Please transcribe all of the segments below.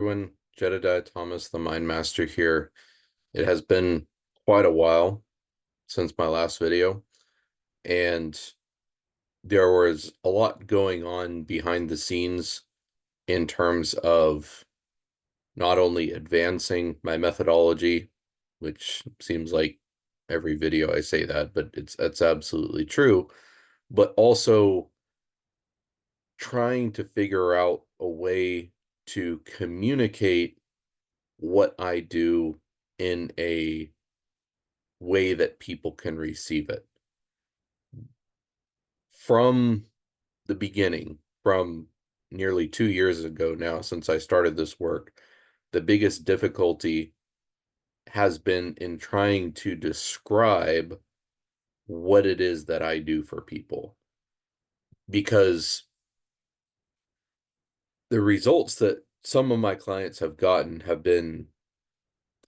Everyone, Jedediah Thomas, the Mind Master here. It has been quite a while since my last video, and there was a lot going on behind the scenes in terms of not only advancing my methodology, which seems like every video I say that, but it's absolutely true, but also trying to figure out a way to communicate what I do in a way that people can receive it. From the beginning, from nearly 2 years ago now, since I started this work, the biggest difficulty has been in trying to describe what it is that I do for people. Because the results that some of my clients have gotten have been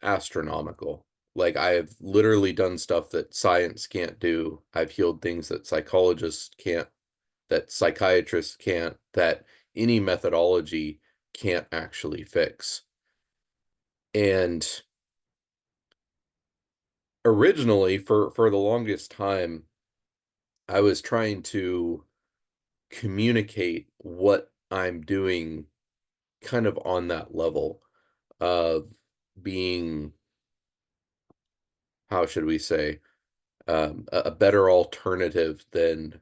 astronomical. Like, I have literally done stuff that science can't do. I've healed things that psychologists can't, that psychiatrists can't, that any methodology can't actually fix. And originally, for the longest time, I was trying to communicate what I'm doing kind of on that level of being, how should we say, a better alternative than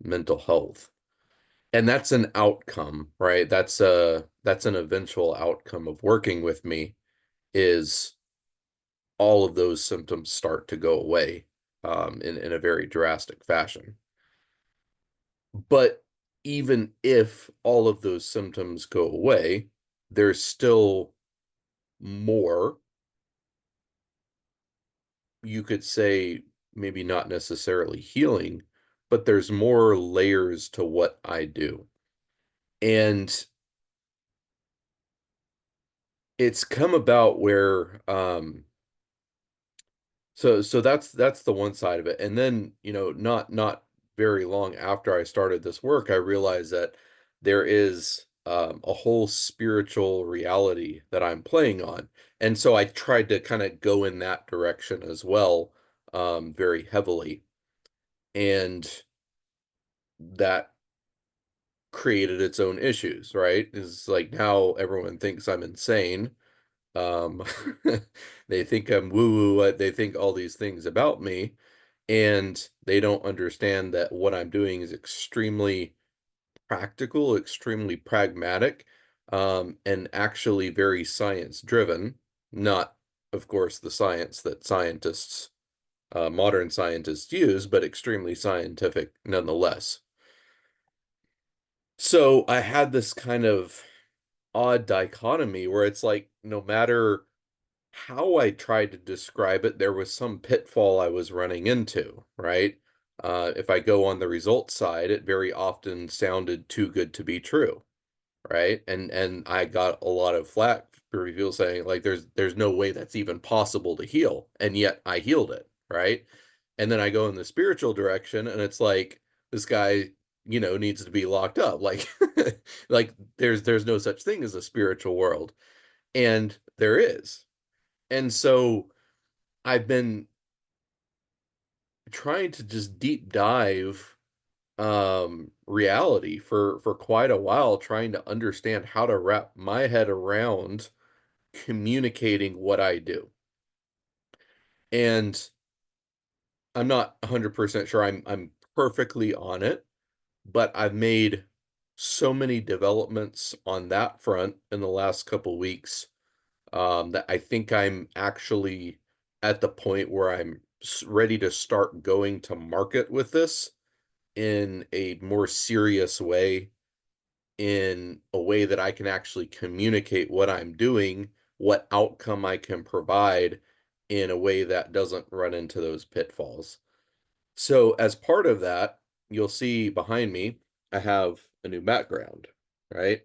mental health. And that's an outcome, right? That's an eventual outcome of working with me, is all of those symptoms start to go away in a very drastic fashion. But even if all of those symptoms go away, there's still more, you could say, maybe not necessarily healing, but there's more layers to what I do. And it's come about where so that's the one side of it. And then, not very long after I started this work, I realized that there is a whole spiritual reality that I'm playing on. And so I tried to kind of go in that direction as well, very heavily. And that created its own issues, right? Is like, now everyone thinks I'm insane. Um, they think I'm woo-woo, they think all these things about me, and they don't understand that what I'm doing is extremely practical, extremely pragmatic, and actually very science driven. Not, of course, the science that scientists, modern scientists use, but extremely scientific nonetheless. So I had this kind of odd dichotomy where it's like, no matter how I tried to describe it, there was some pitfall I was running into, right? If I go on the results side, it very often sounded too good to be true, right? And I got a lot of flack for people saying, like, there's no way that's even possible to heal, and yet I healed it, right? And then I go in the spiritual direction, and it's like, this guy, needs to be locked up. Like, like there's no such thing as a spiritual world, and there is. And so I've been trying to just deep dive reality for quite a while, trying to understand how to wrap my head around communicating what I do. And I'm not 100% sure I'm perfectly on it, but I've made so many developments on that front in the last couple weeks, that I think I'm actually at the point where I'm ready to start going to market with this in a more serious way, in a way that I can actually communicate what I'm doing, what outcome I can provide, in a way that doesn't run into those pitfalls. So, as part of that, you'll see behind me, I have a new background, right?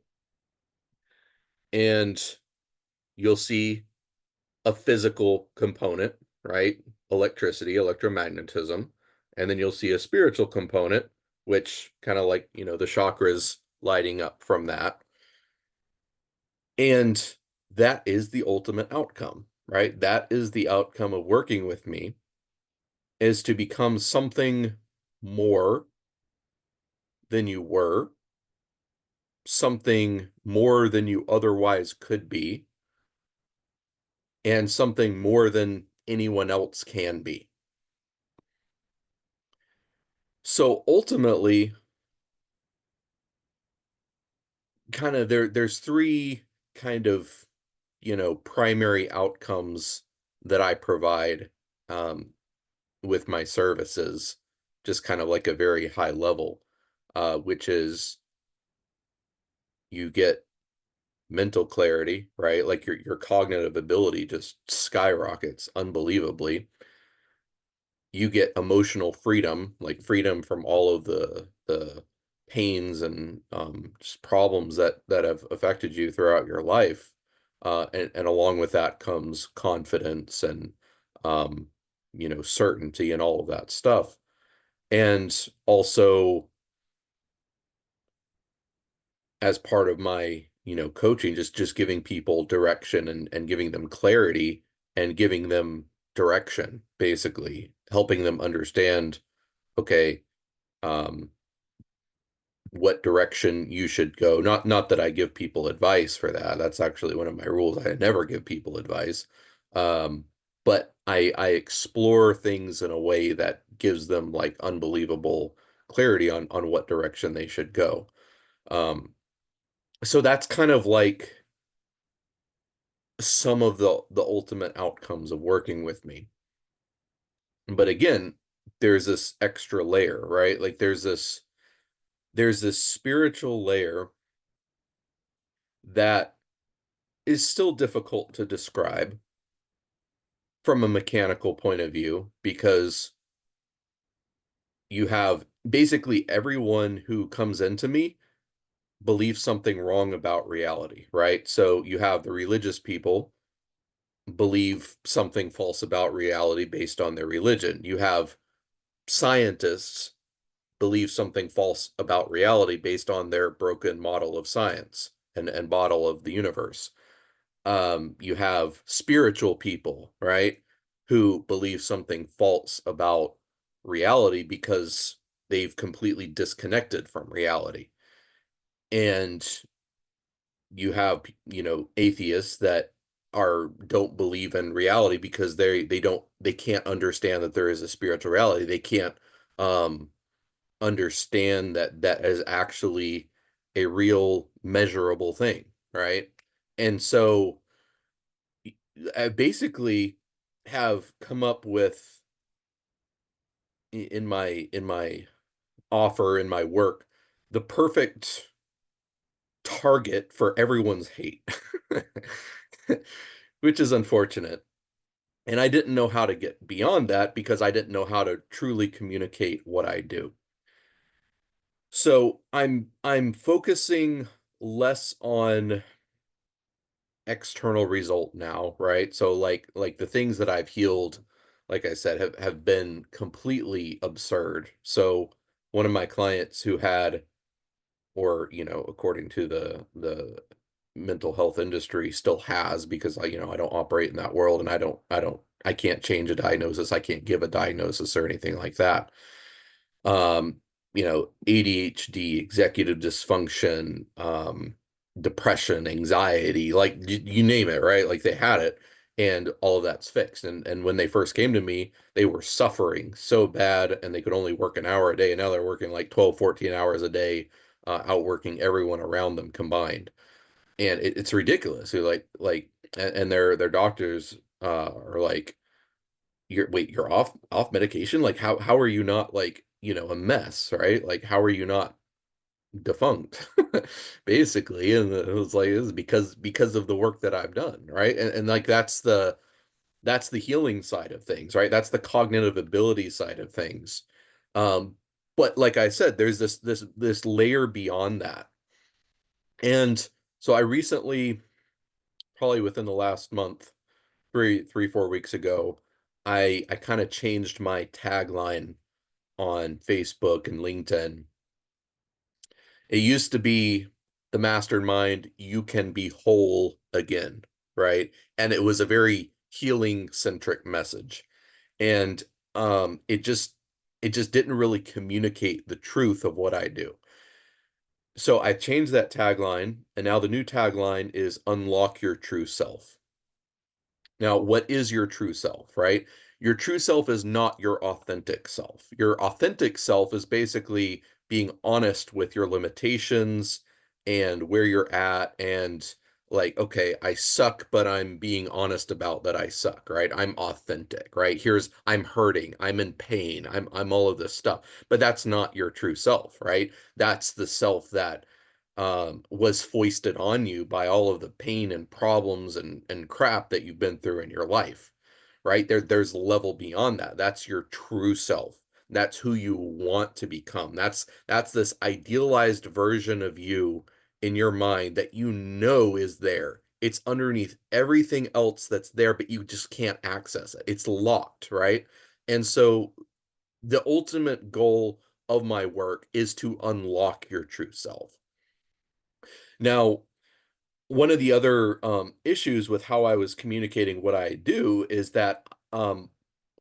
And you'll see a physical component, right? Electricity, electromagnetism. And then you'll see a spiritual component, which kind of, like, the chakras lighting up from that. And that is the ultimate outcome, right? That is the outcome of working with me, is to become something more than you were, something more than you otherwise could be, and something more than anyone else can be. So ultimately, kind of there's three kind of, primary outcomes that I provide um, with my services, just kind of like a very high level, which is you get mental clarity, right? Like your cognitive ability just skyrockets unbelievably. You get emotional freedom, like freedom from all of the pains and just problems that have affected you throughout your life. And along with that comes confidence and um, certainty and all of that stuff. And also, as part of my, coaching, just giving people direction and giving them clarity and giving them direction, basically helping them understand, okay, um, what direction you should go. Not that I give people advice for that. That's actually one of my rules. I never give people advice. Um, but I explore things in a way that gives them like unbelievable clarity on what direction they should go. Um, so that's kind of like some of the ultimate outcomes of working with me. But again, there's this extra layer, right? Like there's this spiritual layer that is still difficult to describe from a mechanical point of view because you have basically everyone who comes into me believes something wrong about reality, right? So you have the religious people believe something false about reality based on their religion. You have scientists believe something false about reality based on their broken model of science and model of the universe. You have spiritual people, right, who believe something false about reality because they've completely disconnected from reality. And you have, atheists that don't believe in reality because they can't understand that there is a spiritual reality. They can't um understand that that is actually a real measurable thing, right? And so I basically have come up with in my offer in my work the perfect target for everyone's hate, which is unfortunate. And I didn't know how to get beyond that because I didn't know how to truly communicate what I do. So I'm focusing less on external result now, right? So like the things that I've healed, like I said, have been completely absurd. So one of my clients who had, or according to the mental health industry, still has, because I don't operate in that world and I can't change a diagnosis, I can't give a diagnosis or anything like that. um, ADHD, executive dysfunction, depression, anxiety, like you name it, right? Like they had it and all of that's fixed. And when they first came to me, they were suffering so bad and they could only work an hour a day. And now they're working like 12, 14 hours a day, outworking everyone around them combined. And it's ridiculous. They're and their doctors are like, you're off medication? Like how are you not like, a mess, right? Like how are you not defunct? Basically. And it was like, this is because of the work that I've done, right? And like that's the healing side of things, right? That's the cognitive ability side of things. Um, but like I said, there's this layer beyond that. And so I recently, probably within the last month, 4 weeks ago, I kind of changed my tagline on Facebook and LinkedIn. It used to be the mastermind, you can be whole again, right? And it was a very healing centric message. And it just didn't really communicate the truth of what I do. So I changed that tagline, and now the new tagline is unlock your true self. Now, what is your true self, right? Your true self is not your authentic self. Your authentic self is basically being honest with your limitations and where you're at, and like, okay, I suck, but I'm being honest about that I suck, right? I'm authentic, right? I'm hurting, I'm in pain, I'm all of this stuff. But that's not your true self, right? That's the self that was foisted on you by all of the pain and problems and crap that you've been through in your life, right? There's a level beyond that. That's your true self. That's who you want to become. That's this idealized version of you in your mind that you know is there. It's underneath everything else that's there, but you just can't access it. It's locked, right? And so the ultimate goal of my work is to unlock your true self. Now, one of the other issues with how I was communicating what I do is that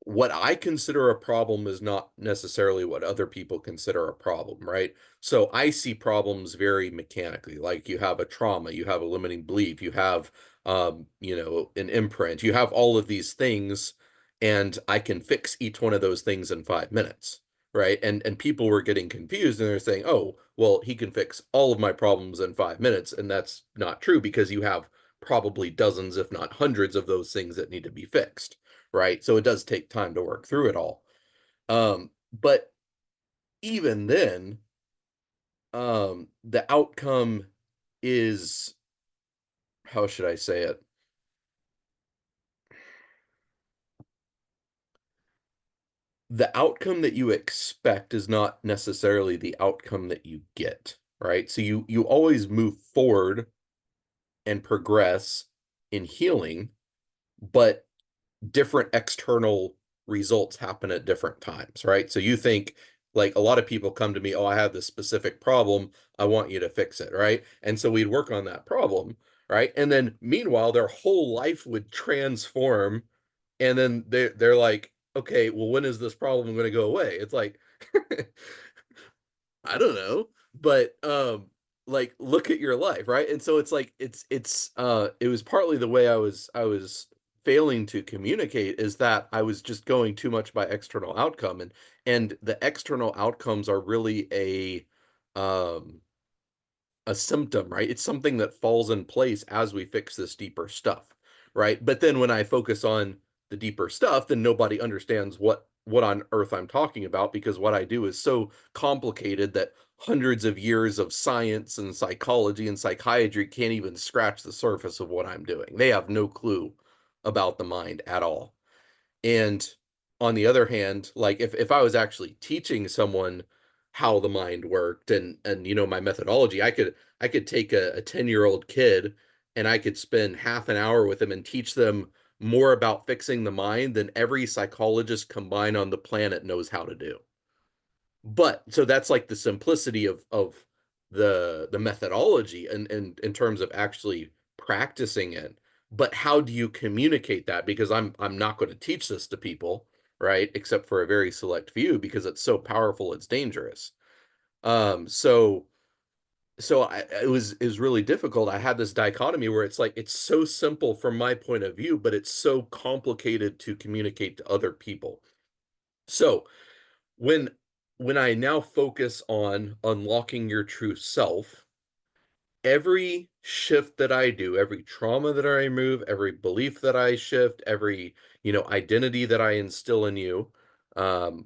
what I consider a problem is not necessarily what other people consider a problem, right? So I see problems very mechanically, like you have a trauma, you have a limiting belief, you have an imprint, you have all of these things, and I can fix each one of those things in 5 minutes, right? And people were getting confused and they're saying, "Oh, well, he can fix all of my problems in 5 minutes," and that's not true because you have probably dozens, if not hundreds, of those things that need to be fixed, right? So it does take time to work through it all. But even then, the outcome is, how should I say it? The outcome that you expect is not necessarily the outcome that you get, right? So you always move forward and progress in healing, but different external results happen at different times, right? So you think, like, a lot of people come to me, "Oh, I have this specific problem. I want you to fix it," right? And so we'd work on that problem, right? And then meanwhile, their whole life would transform, and then they're like, "Okay, well, when is this problem going to go away?" It's like, I don't know, but like, look at your life, right? And so it's like it was partly the way I was failing to communicate, is that I was just going too much by external outcome, and the external outcomes are really um a symptom, right? It's something that falls in place as we fix this deeper stuff, right? But then when I focus on the deeper stuff, then nobody understands what on earth I'm talking about, because what I do is so complicated that hundreds of years of science and psychology and psychiatry can't even scratch the surface of what I'm doing. They have no clue about the mind at all. And on the other hand, like, if I was actually teaching someone how the mind worked and my methodology, I could take a 10-year-old kid and I could spend half an hour with them and teach them more about fixing the mind than every psychologist combined on the planet knows how to do. But so that's like the simplicity of the methodology and in terms of actually practicing it. But how do you communicate that? Because I'm not going to teach this to people, right? Except for a very select few, because it's so powerful, it's dangerous. So it was really difficult. I had this dichotomy where it's like it's so simple from my point of view, but it's so complicated to communicate to other people. So when when I now focus on unlocking your true self, every shift that I do, every trauma that I remove, every belief that I shift, every, identity that I instill in you,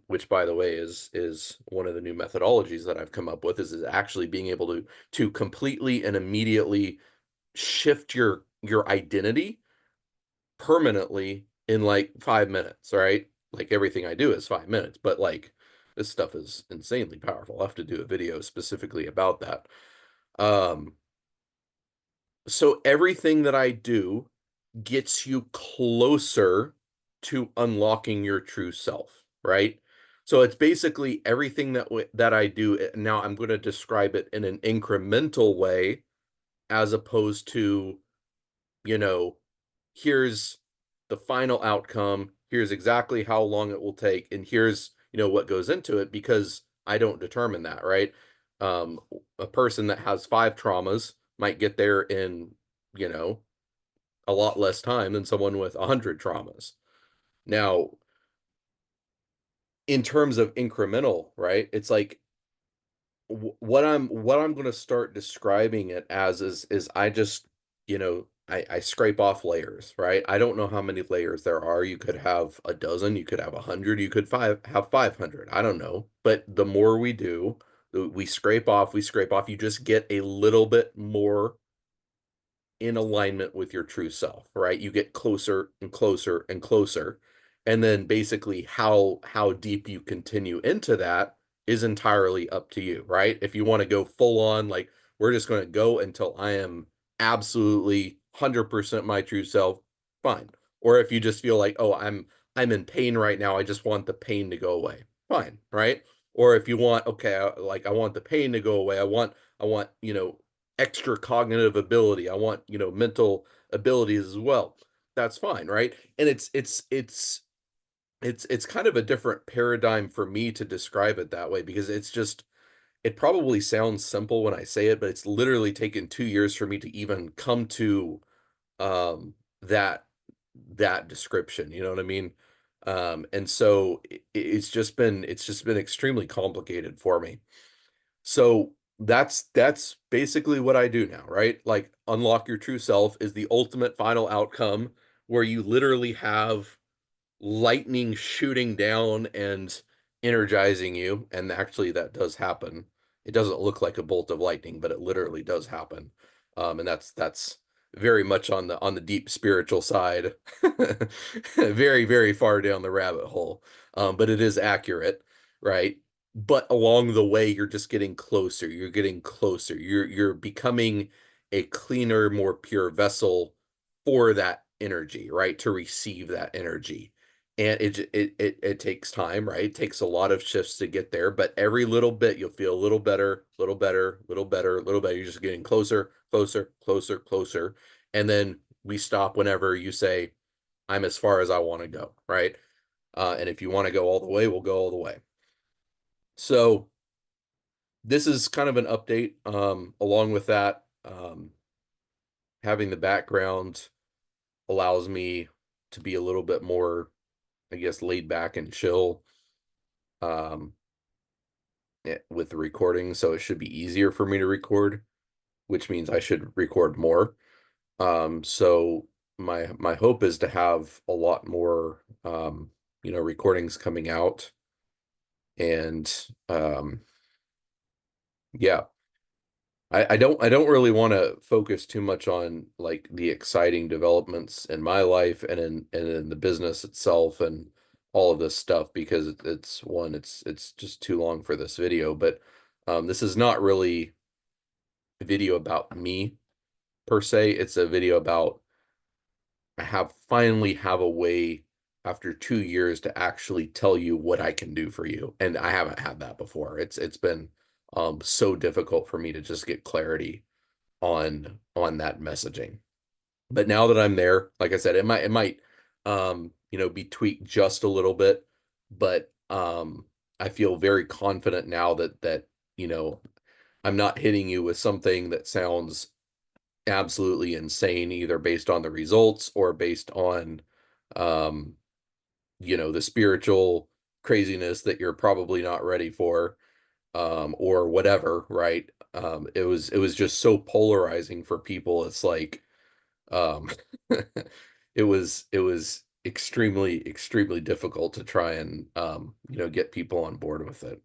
which by the way is one of the new methodologies that I've come up with, is actually being able to completely and immediately shift your identity permanently in like 5 minutes, right? Like, everything I do is 5 minutes, but like, this stuff is insanely powerful. I'll have to do a video specifically about that. Um, so everything that I do gets you closer to unlocking your true self, right? So it's basically everything that I do. Now I'm going to describe it in an incremental way, as opposed to, you know, here's the final outcome, here's exactly how long it will take, and here's, what goes into it, because I don't determine that, right? Um, a person that has 5 traumas might get there in, you know, a lot less time than someone with 100 traumas. Now, in terms of incremental, right? It's like what I'm going to start describing it as is I just, I scrape off layers, right? I don't know how many layers there are. You could have a dozen, you could have 100, you could have 500. I don't know. But the more we do, we scrape off, you just get a little bit more in alignment with your true self, right? You get closer and closer and closer. And then basically how deep you continue into that is entirely up to you, right? If you want to go full on, like, we're just going to go until I am absolutely 100% my true self, fine. Or if you just feel like, oh, I'm in pain right now, I just want the pain to go away, fine, right? Or if you want, okay, like, I want the pain to go away, I want, extra cognitive ability. I want, mental abilities as well. That's fine, right? And it's kind of a different paradigm for me to describe it that way, because it probably sounds simple when I say it, but it's literally taken 2 years for me to even come to that description, you know what I mean? And so it's just been extremely complicated for me. So that's basically what I do now, right? Like, unlock your true self is the ultimate final outcome, where you literally have lightning shooting down and energizing you, and actually that does happen. It doesn't look like a bolt of lightning, but it literally does happen. And that's very much on the deep spiritual side. Very, very far down the rabbit hole. But it is accurate, right? But along the way, you're just getting closer. You're getting closer. You're becoming a cleaner, more pure vessel for that energy, right? To receive that energy. And it takes time, right? It takes a lot of shifts to get there, but every little bit you'll feel a little better, little better, little better, little better. You're just getting closer, closer, closer, closer. And then we stop whenever you say, I'm as far as I want to go, right? And if you want to go all the way, we'll go all the way. So this is kind of an update. Along with that, having the background allows me to be a little bit more, I guess, laid back and chill, um, with the recording. So it should be easier for me to record, which means I should record more. So my hope is to have a lot more, recordings coming out. And yeah, I don't really want to focus too much on, like, the exciting developments in my life and in the business itself and all of this stuff, because it's just too long for this video. But this is not really a video about me per se. It's a video about, I finally have a way after 2 years to actually tell you what I can do for you. And I haven't had that before. It's been so difficult for me to just get clarity on that messaging. But now that I'm there, like I said, it might be tweaked just a little bit, but I feel very confident now that you know I'm not hitting you with something that sounds absolutely insane, either based on the results or based on um the spiritual craziness that you're probably not ready for, or whatever, right? It was just so polarizing for people. It's like, um it was extremely, extremely difficult to try and get people on board with it.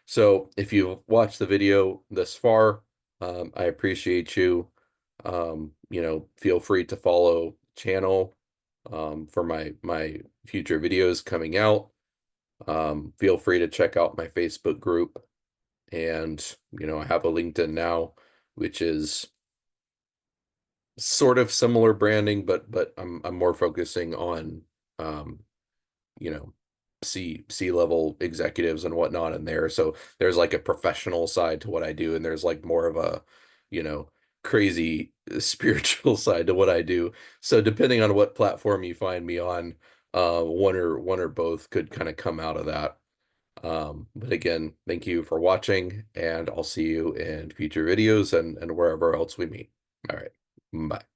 So if you've watched the video this far, I appreciate you. Feel free to follow channel for my future videos coming out. Feel free to check out my Facebook group, and I have a LinkedIn now, which is sort of similar branding, but I'm more focusing on um, you know, C level executives and whatnot in there. So there's like a professional side to what I do, and there's like more of a, you know, crazy spiritual side to what I do. So depending on what platform you find me on, one or both could kind of come out of that. But again, thank you for watching, and I'll see you in future videos and wherever else we meet. All right. Bye.